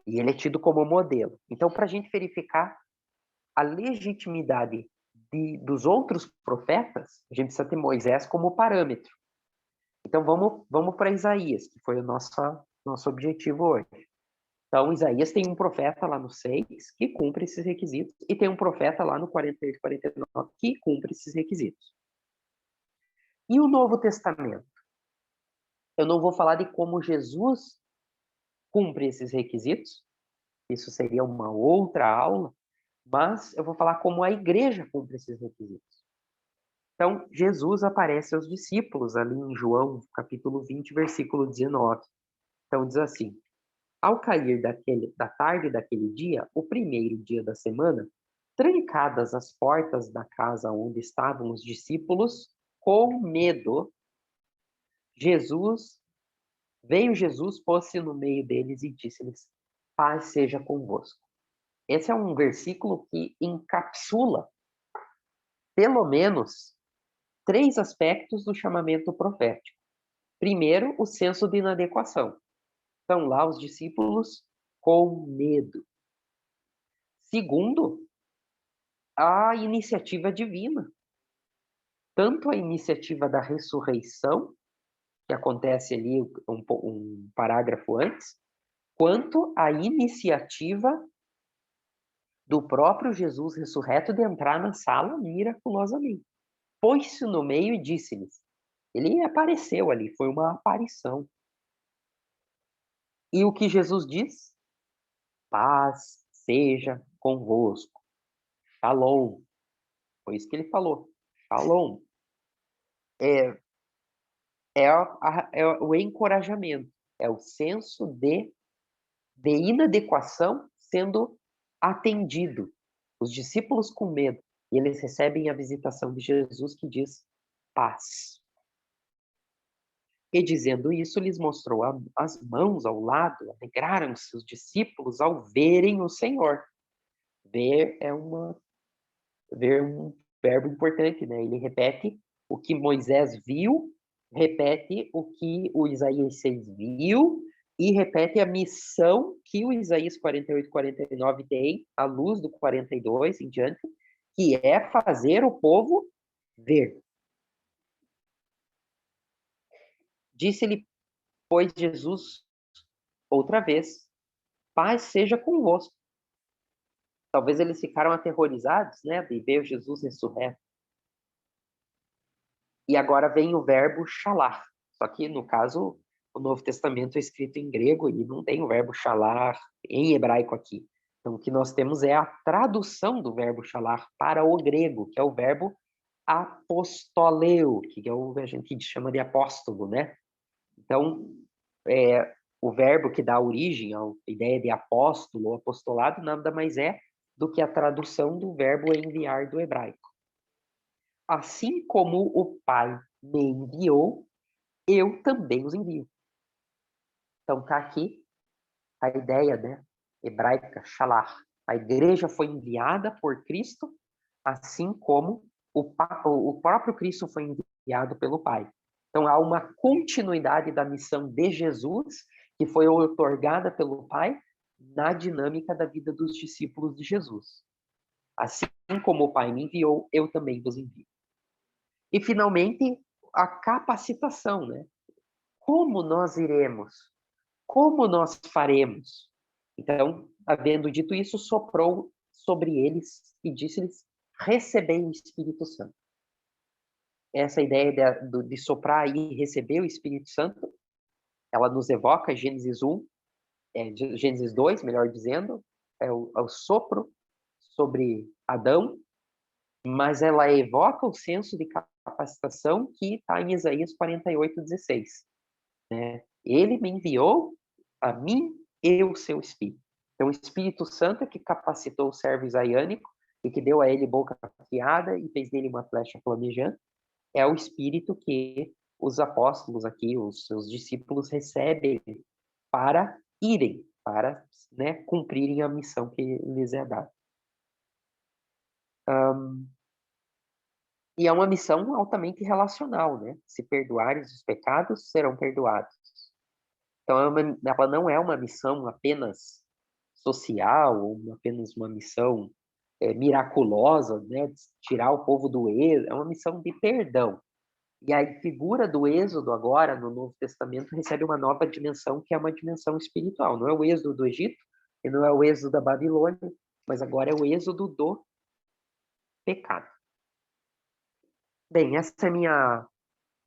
E ele é tido como modelo. Então, para a gente verificar a legitimidade dos outros profetas, a gente precisa ter Moisés como parâmetro. Então, vamos para Isaías, que foi o nosso objetivo hoje. Então, Isaías tem um profeta lá no 6 que cumpre esses requisitos, e tem um profeta lá no 48 e 49 que cumpre esses requisitos. E o Novo Testamento? Eu não vou falar de como Jesus cumpre esses requisitos, isso seria uma outra aula, mas eu vou falar como a igreja cumpre esses requisitos. Então, Jesus aparece aos discípulos ali em João, capítulo 20, versículo 19. Então, diz assim: ao cair da tarde daquele dia, o primeiro dia da semana, trancadas as portas da casa onde estavam os discípulos, com medo, veio Jesus, pôs-se no meio deles e disse-lhes: paz seja convosco. Esse é um versículo que encapsula, pelo menos, 3 aspectos do chamamento profético. Primeiro, o senso de inadequação. Estão lá os discípulos com medo. Segundo, a iniciativa divina. Tanto a iniciativa da ressurreição, que acontece ali um parágrafo antes, quanto a iniciativa do próprio Jesus ressurreto de entrar na sala miraculosamente. Pôs-se no meio e disse-lhes. Ele apareceu ali, foi uma aparição. E o que Jesus diz? Paz seja convosco. Shalom. Foi isso que ele falou. Shalom. É o encorajamento, é o senso de inadequação sendo atendido. Os discípulos com medo, e eles recebem a visitação de Jesus que diz paz. E dizendo isso, lhes mostrou as mãos ao lado, alegraram-se os discípulos ao verem o Senhor. Ver é um verbo importante, né? Ele repete o que Moisés viu, repete o que o Isaías 6 viu, e repete a missão que o Isaías 48, 49 tem, à luz do 42 em diante, que é fazer o povo ver. Disse-lhe, pois, Jesus, outra vez, paz seja convosco. Talvez eles ficaram aterrorizados, né, de ver Jesus ressurreto. E agora vem o verbo shalar. Só que, no caso, o Novo Testamento é escrito em grego e não tem o verbo shalar em hebraico aqui. Então, o que nós temos é a tradução do verbo shalar para o grego, que é o verbo apostoleu, que é o que a gente chama de apóstolo, né? Então, o verbo que dá origem à ideia de apóstolo ou apostolado nada mais é do que a tradução do verbo enviar do hebraico. Assim como o Pai me enviou, eu também os envio. Então está aqui a ideia, né, hebraica, shalar. A igreja foi enviada por Cristo, assim como o próprio Cristo foi enviado pelo Pai. Então há uma continuidade da missão de Jesus, que foi otorgada pelo Pai, na dinâmica da vida dos discípulos de Jesus. Assim como o Pai me enviou, eu também vos envio. E, finalmente, a capacitação, né? Como nós iremos? Como nós faremos? Então, havendo dito isso, soprou sobre eles e disse-lhes, recebei o Espírito Santo. Essa ideia de soprar e receber o Espírito Santo, ela nos evoca Gênesis 1, Gênesis 2, melhor dizendo, é o sopro sobre Adão, mas ela evoca o senso de capacitação que está em Isaías 48:16. Né? Ele me enviou a mim e o seu Espírito. Então, o Espírito Santo é que capacitou o servo isaiânico e que deu a ele boca afiada e fez dele uma flecha flamejante, é o Espírito que os apóstolos aqui, os seus discípulos, recebem para irem, para, né, cumprirem a missão que lhes é dada. E é uma missão altamente relacional, né? Se perdoares os pecados, serão perdoados. Então, ela não é uma missão apenas social, ou apenas uma missão miraculosa, né, de tirar o povo do êxodo, é uma missão de perdão. E a figura do êxodo agora, no Novo Testamento, recebe uma nova dimensão, que é uma dimensão espiritual. Não é o êxodo do Egito, e não é o êxodo da Babilônia, mas agora é o êxodo do pecado. Bem, essa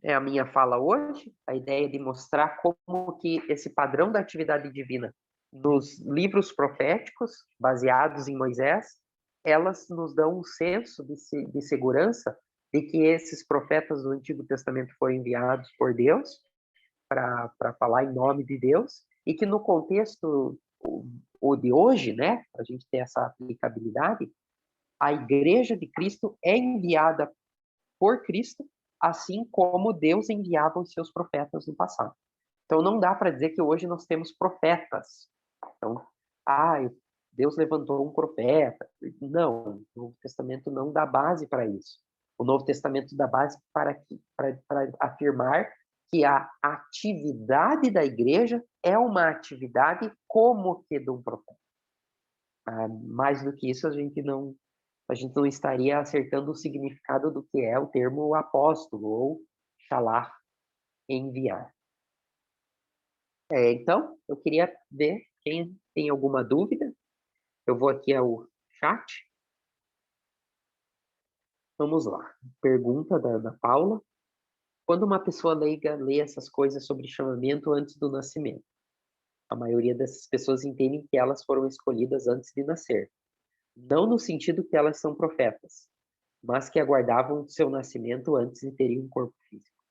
é a minha fala hoje, a ideia de mostrar como que esse padrão da atividade divina nos livros proféticos, baseados em Moisés, elas nos dão um senso de segurança de que esses profetas do Antigo Testamento foram enviados por Deus para falar em nome de Deus, e que no contexto o de hoje, né, a gente tem essa aplicabilidade, a Igreja de Cristo é enviada por Cristo, assim como Deus enviava os seus profetas no passado. Então, não dá para dizer que hoje nós temos profetas. Então, Deus levantou um profeta. Não, o Novo Testamento não dá base para isso. O Novo Testamento dá base para afirmar que a atividade da igreja é uma atividade como que de um profeta. Mais do que isso, a gente não estaria acertando o significado do que é o termo apóstolo ou shalar, enviar. Então, eu queria ver quem tem alguma dúvida. Eu vou aqui ao chat. Vamos lá. Pergunta da Paula. Quando uma pessoa leiga lê essas coisas sobre chamamento antes do nascimento, a maioria dessas pessoas entendem que elas foram escolhidas antes de nascer. Não no sentido que elas são profetas, mas que aguardavam seu nascimento antes de terem um corpo físico.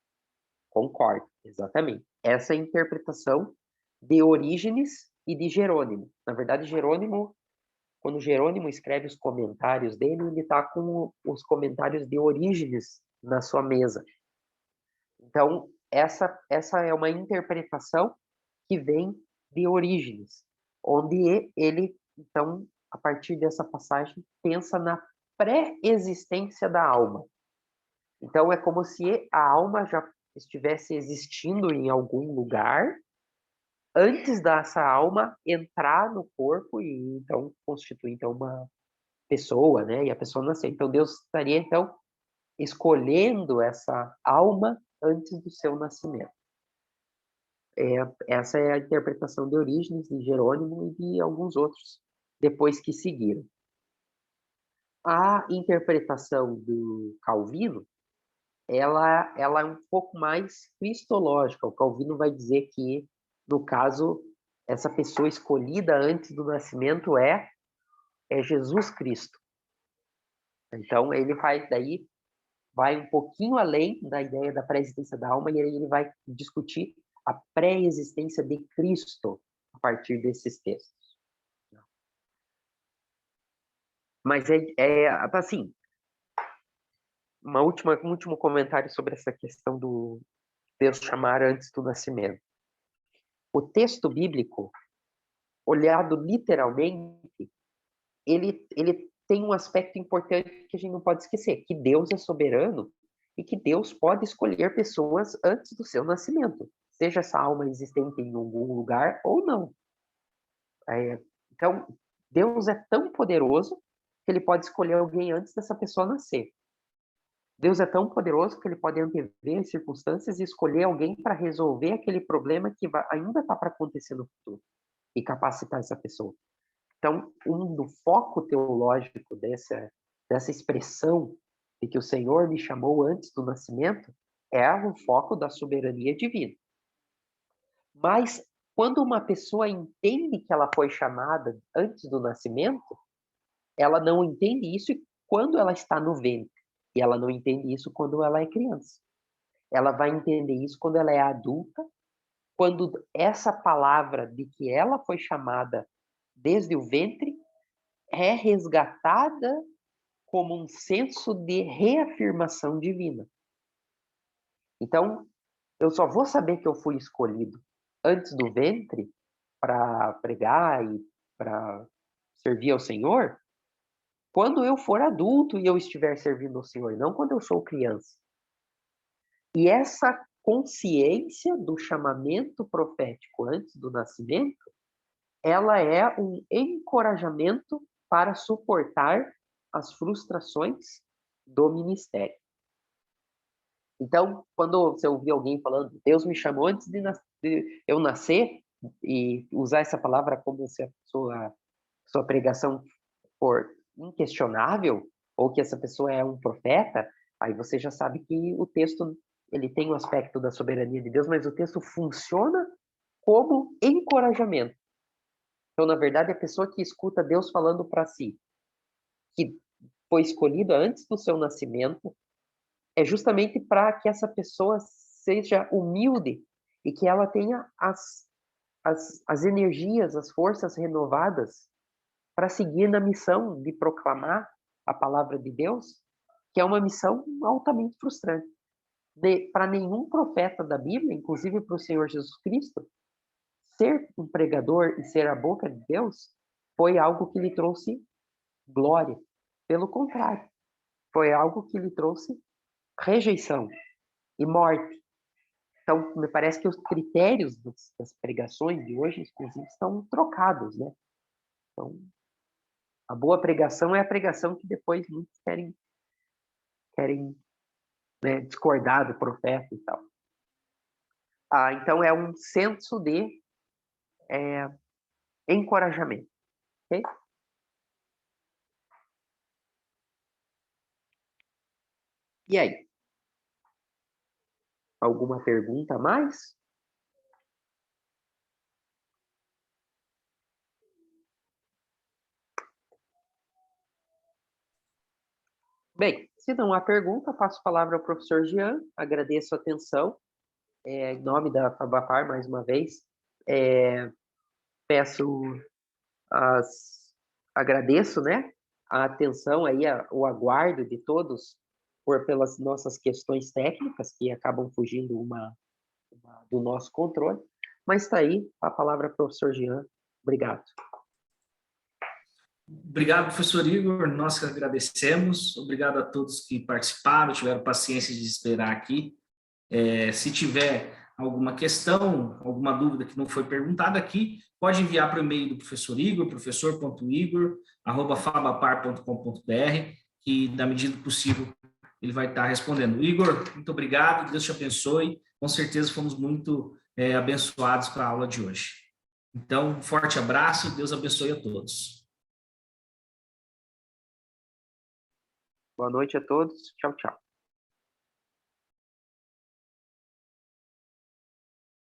Concordo, exatamente. Essa é a interpretação de Orígenes e de Jerônimo. Na verdade, quando Jerônimo escreve os comentários dele, ele está com os comentários de Orígenes na sua mesa. Então, essa é uma interpretação que vem de Orígenes, onde ele, então, a partir dessa passagem, pensa na pré-existência da alma. Então, é como se a alma já estivesse existindo em algum lugar antes dessa alma entrar no corpo e, então, constituir então, uma pessoa, né? E a pessoa nascer. Então, Deus estaria, então, escolhendo essa alma antes do seu nascimento. Essa é a interpretação de Orígenes, de Jerônimo e de alguns outros depois que seguiram. A interpretação do Calvino, ela é um pouco mais cristológica. O Calvino vai dizer que, no caso, essa pessoa escolhida antes do nascimento é Jesus Cristo. Então, ele vai um pouquinho além da ideia da pré-existência da alma, e aí ele vai discutir a pré-existência de Cristo a partir desses textos. Mas assim, um último comentário sobre essa questão do Deus chamar antes do nascimento. O texto bíblico, olhado literalmente, ele tem um aspecto importante que a gente não pode esquecer, que Deus é soberano e que Deus pode escolher pessoas antes do seu nascimento, seja essa alma existente em algum lugar ou não. Então, Deus é tão poderoso que ele pode escolher alguém antes dessa pessoa nascer. Deus é tão poderoso que ele pode antever as circunstâncias e escolher alguém para resolver aquele problema que ainda está para acontecer no futuro e capacitar essa pessoa. Então, do foco teológico dessa expressão de que o Senhor me chamou antes do nascimento é o foco da soberania divina. Mas, quando uma pessoa entende que ela foi chamada antes do nascimento, ela não entende isso quando ela está no ventre. E ela não entende isso quando ela é criança. Ela vai entender isso quando ela é adulta, quando essa palavra de que ela foi chamada desde o ventre é resgatada como um senso de reafirmação divina. Então, eu só vou saber que eu fui escolhido antes do ventre para pregar e para servir ao Senhor quando eu for adulto e eu estiver servindo ao Senhor, não quando eu sou criança. E essa consciência do chamamento profético antes do nascimento, ela é um encorajamento para suportar as frustrações do ministério. Então, quando você ouvir alguém falando, Deus me chamou antes de eu nascer, e usar essa palavra como se a sua pregação for inquestionável, ou que essa pessoa é um profeta, aí você já sabe que o texto ele tem o aspecto da soberania de Deus, mas o texto funciona como encorajamento. Então, na verdade, a pessoa que escuta Deus falando para si, que foi escolhida antes do seu nascimento, é justamente para que essa pessoa seja humilde e que ela tenha as energias, as forças renovadas para seguir na missão de proclamar a palavra de Deus, que é uma missão altamente frustrante. Para nenhum profeta da Bíblia, inclusive para o Senhor Jesus Cristo, ser um pregador e ser a boca de Deus foi algo que lhe trouxe glória. Pelo contrário, foi algo que lhe trouxe rejeição e morte. Então, me parece que os critérios das pregações de hoje, inclusive, estão trocados, né? Então, a boa pregação é a pregação que depois muitos querem né, discordar do profeta e tal. Então, é um senso de encorajamento. Okay? E aí? Alguma pergunta a mais? Bem, se não há pergunta, passo a palavra ao professor Jean, agradeço a atenção, em nome da Fabapar, mais uma vez, peço agradeço, né, a atenção aí, o aguardo de todos pelas nossas questões técnicas, que acabam fugindo do nosso controle, mas está aí a palavra ao professor Jean. Obrigado. Obrigado, professor Igor, nós que agradecemos, obrigado a todos que participaram, tiveram paciência de esperar aqui. Se tiver alguma questão, alguma dúvida que não foi perguntada aqui, pode enviar para o e-mail do professor Igor, professor.igor@fabapar.com.br, que na medida do possível ele vai estar respondendo. Igor, muito obrigado, Deus te abençoe, com certeza fomos muito abençoados com a aula de hoje. Então, um forte abraço, Deus abençoe a todos. Boa noite a todos. Tchau, tchau.